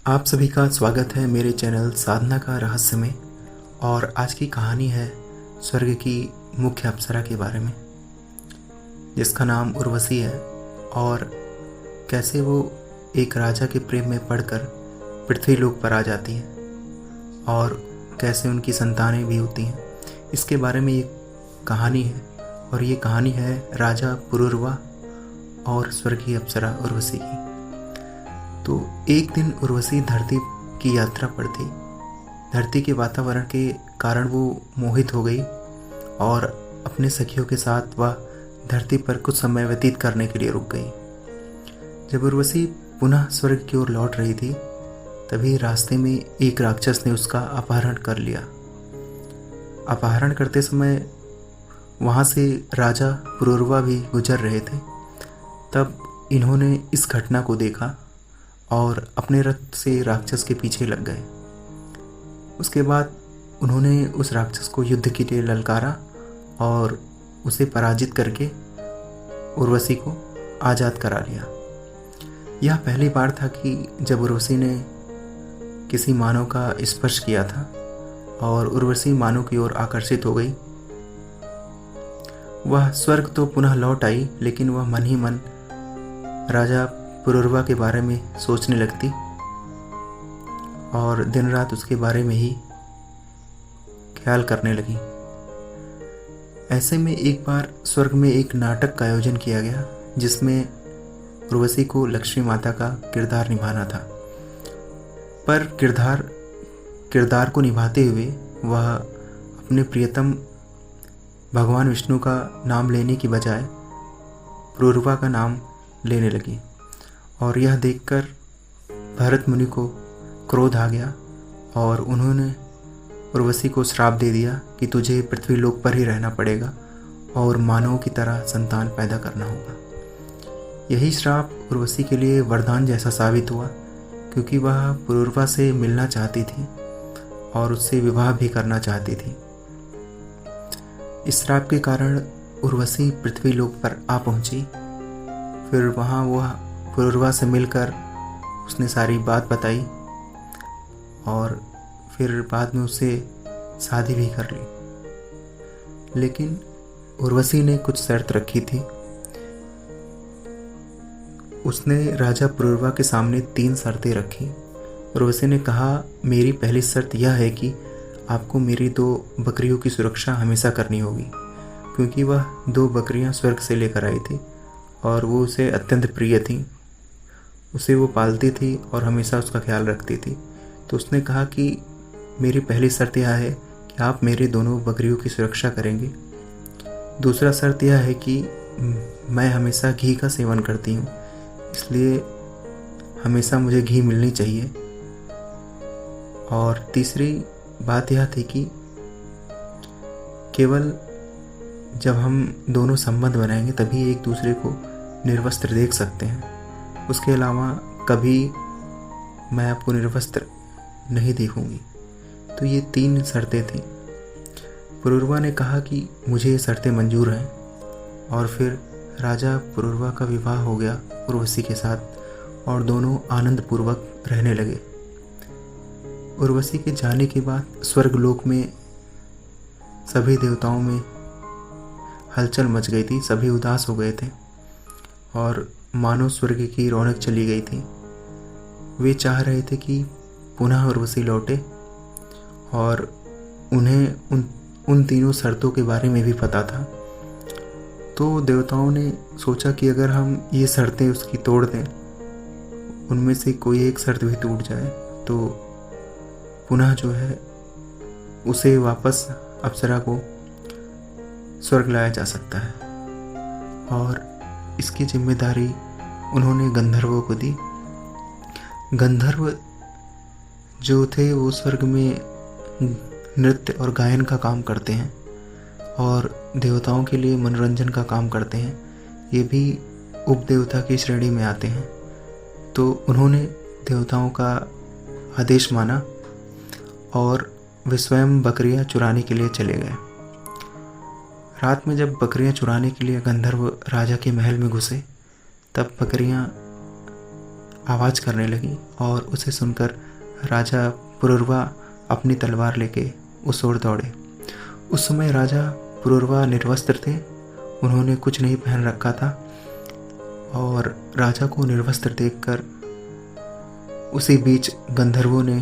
आप सभी का स्वागत है मेरे चैनल साधना का रहस्य में। और आज की कहानी है स्वर्ग की मुख्य अप्सरा के बारे में, जिसका नाम उर्वशी है। और कैसे वो एक राजा के प्रेम में पड़कर पृथ्वी लोक पर आ जाती है और कैसे उनकी संतानें भी होती हैं, इसके बारे में ये कहानी है। और ये कहानी है राजा पुरुरवा और स्वर्गीय अप्सरा उर्वशी की। तो एक दिन उर्वशी धरती की यात्रा पर थी। धरती के वातावरण के कारण वो मोहित हो गई और अपने सखियों के साथ वह धरती पर कुछ समय व्यतीत करने के लिए रुक गई। जब उर्वशी पुनः स्वर्ग की ओर लौट रही थी, तभी रास्ते में एक राक्षस ने उसका अपहरण कर लिया। अपहरण करते समय वहाँ से राजा पुरुरवा भी गुजर रहे थे। तब इन्होंने इस घटना को देखा और अपने रथ से राक्षस के पीछे लग गए। उसके बाद उन्होंने उस राक्षस को युद्ध के लिए ललकारा और उसे पराजित करके उर्वशी को आज़ाद करा लिया। यह पहली बार था कि जब उर्वशी ने किसी मानव का स्पर्श किया था और उर्वशी मानव की ओर आकर्षित हो गई। वह स्वर्ग तो पुनः लौट आई, लेकिन वह मन ही मन राजा पुरुरवा के बारे में सोचने लगती और दिन रात उसके बारे में ही ख्याल करने लगी। ऐसे में एक बार स्वर्ग में एक नाटक का आयोजन किया गया, जिसमें उर्वशी को लक्ष्मी माता का किरदार निभाना था। पर किरदार को निभाते हुए वह अपने प्रियतम भगवान विष्णु का नाम लेने की बजाय पुरुरवा का नाम लेने लगी। और यह देखकर भरत मुनि को क्रोध आ गया और उन्होंने उर्वशी को श्राप दे दिया कि तुझे पृथ्वी लोक पर ही रहना पड़ेगा और मानव की तरह संतान पैदा करना होगा। यही श्राप उर्वशी के लिए वरदान जैसा साबित हुआ, क्योंकि वह पुरुरवा से मिलना चाहती थी और उससे विवाह भी करना चाहती थी। इस श्राप के कारण उर्वशी पृथ्वी लोक पर आ पहुंची। फिर वहाँ वह पुरुरवा से मिलकर उसने सारी बात बताई और फिर बाद में उससे शादी भी कर ली। लेकिन उर्वशी ने कुछ शर्त रखी थी। उसने राजा पुरुरवा के सामने 3 शर्तें रखी। उर्वशी ने कहा, मेरी पहली शर्त यह है कि आपको मेरी 2 बकरियों की सुरक्षा हमेशा करनी होगी, क्योंकि वह 2 बकरियां स्वर्ग से लेकर आई थी और वो उसे अत्यंत प्रिय थी। उसे वो पालती थी और हमेशा उसका ख्याल रखती थी। तो उसने कहा कि मेरी पहली शर्त यह है कि आप मेरी दोनों बकरियों की सुरक्षा करेंगे। दूसरा शर्त यह है कि मैं हमेशा घी का सेवन करती हूँ, इसलिए हमेशा मुझे घी मिलनी चाहिए। और तीसरी बात यह थी कि केवल जब हम दोनों संबंध बनाएंगे तभी एक दूसरे को निर्वस्त्र देख सकते हैं। उसके अलावा कभी मैं आपको निर्वस्त्र नहीं देखूंगी। तो ये 3 शर्तें थीं। पुरुरवा ने कहा कि मुझे ये शर्तें मंजूर हैं, और फिर राजा पुरुरवा का विवाह हो गया उर्वशी के साथ और दोनों आनंद पूर्वक रहने लगे। उर्वशी के जाने के बाद स्वर्गलोक में सभी देवताओं में हलचल मच गई थी। सभी उदास हो गए थे और मानो स्वर्ग की रौनक चली गई थी। वे चाह रहे थे कि पुनः उर्वशी लौटे, और उन्हें उन 3 शर्तों के बारे में भी पता था। तो देवताओं ने सोचा कि अगर हम ये शर्तें उसकी तोड़ दें, उनमें से कोई एक शर्त भी टूट जाए, तो पुनः जो है उसे वापस अप्सरा को स्वर्ग लाया जा सकता है। और इसकी जिम्मेदारी उन्होंने गंधर्वों को दी। गंधर्व जो थे वो स्वर्ग में नृत्य और गायन का काम करते हैं और देवताओं के लिए मनोरंजन का काम करते हैं। ये भी उपदेवता की श्रेणी में आते हैं। तो उन्होंने देवताओं का आदेश माना और वे स्वयं बकरियां चुराने के लिए चले गए। रात में जब बकरियां चुराने के लिए गंधर्व राजा के महल में घुसे, तब बकरियां आवाज़ करने लगी और उसे सुनकर राजा पुरुरवा अपनी तलवार लेके उस ओर दौड़े। उस समय राजा पुरुरवा निर्वस्त्र थे, उन्होंने कुछ नहीं पहन रखा था और राजा को निर्वस्त्र देखकर उसी बीच गंधर्वों ने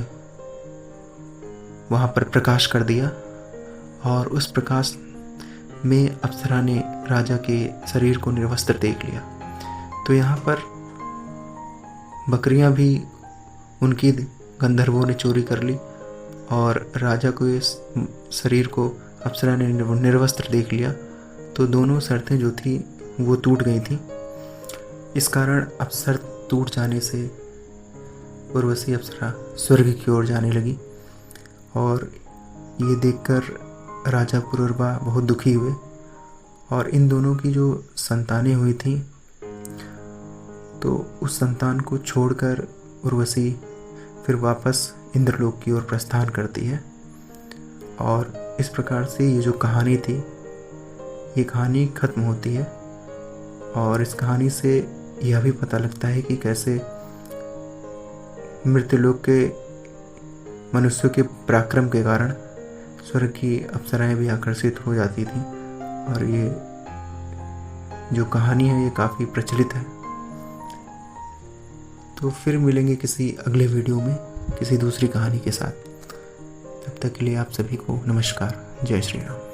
वहाँ पर प्रकाश कर दिया और उस प्रकाश में अप्सरा ने राजा के शरीर को निर्वस्त्र देख लिया। तो यहाँ पर बकरियाँ भी उनकी गंधर्वों ने चोरी कर ली और राजा को इस शरीर को अप्सरा ने निर्वस्त्र देख लिया। तो दोनों शर्तें जो थी वो टूट गई थी। इस कारण अप्सर टूट जाने से उर्वशी अप्सरा स्वर्ग की ओर जाने लगी और ये देखकर राजा पुरुरवा बहुत दुखी हुए और इन दोनों की जो संतानें हुई थी तो उस संतान को छोड़कर उर्वशी फिर वापस इंद्रलोक की ओर प्रस्थान करती है। और इस प्रकार से ये जो कहानी थी ये कहानी खत्म होती है और इस कहानी से यह भी पता लगता है कि कैसे मृत्युलोक के मनुष्यों के पराक्रम के कारण स्वर्ग की अप्सराएं भी आकर्षित हो जाती थी। और ये जो कहानी है ये काफ़ी प्रचलित है। तो फिर मिलेंगे किसी अगले वीडियो में किसी दूसरी कहानी के साथ। तब तक के लिए आप सभी को नमस्कार। जय श्री राम।